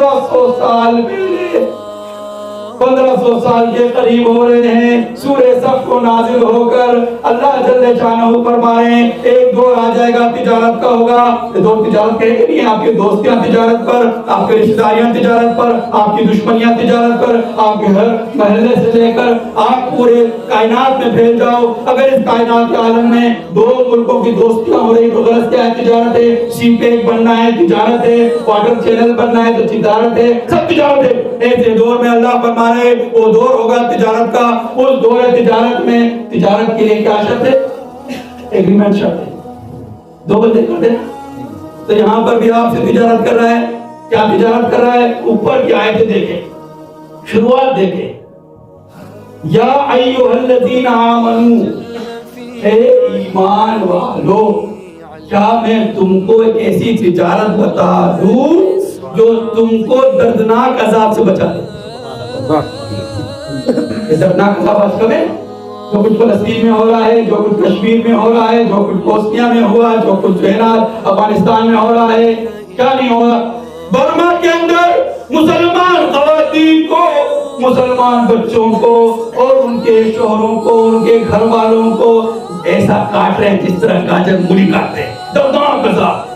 1500 سال پہلے 1500 سال کے قریب ہو رہے ہیں سورہ صف کو نازل ہو کر اللہ جل شانہ فرمائے ایک دور آ جائے گا تجارت کا ہوگا. یہ دور تجارت کہیں گے نہیں, آپ کے دوستیاں تجارت پر, آپ کے رشتہ داریاں تجارت پر, آپ کی دشمنیاں تجارت پر, آپ کے ہر محلے سے لے کر آپ پورے کائنات میں پھیل جاؤ. اگر اس کائنات کے عالم میں دو ملکوں کی دوستیاں ہو رہی تو غلط کیا ہے؟ تجارت ہے. سی پیک بننا ہے تجارت ہے, واٹر چینل بننا ہے تو تجارت ہے, سب تجارت ہے. ایسے دور میں اللہ فرما رہے وہ دور ہوگا تجارت کا. اس دور تجارت میں تجارت کے لیے کیا شرط ہے؟ ایگریمنٹ شرط ہے. دو بندے کرتے ہیں تو یہاں پر بھی آپ سے تجارت کر رہا ہے. کیا تجارت کر رہا ہے؟ اوپر کی آیتیں دیکھیں, شروعات دیکھیں. یا ایھا الذین آمنو, اے ایمان والو, کیا میں تم کو ایک ایسی تجارت بتا دوں جو تم کو دردناک عذاب سے بچا دے. دردناک عذاب آج کل ہے جو کچھ فلسطین میں ہو رہا ہے, جو کچھ کشمیر میں ہو رہا ہے, جو کچھ بوسنیا میں ہوا, جو کچھ جو ہے نا افغانستان میں ہو رہا ہے. کیا نہیں ہو رہا؟ برما کے اندر مسلمان خواتین کو, مسلمان بچوں کو اور ان کے شوہروں کو, ان کے گھر والوں کو ایسا کاٹ رہے ہیں جس طرح گاجر مولی کاٹتے ہیں. دردناک عذاب.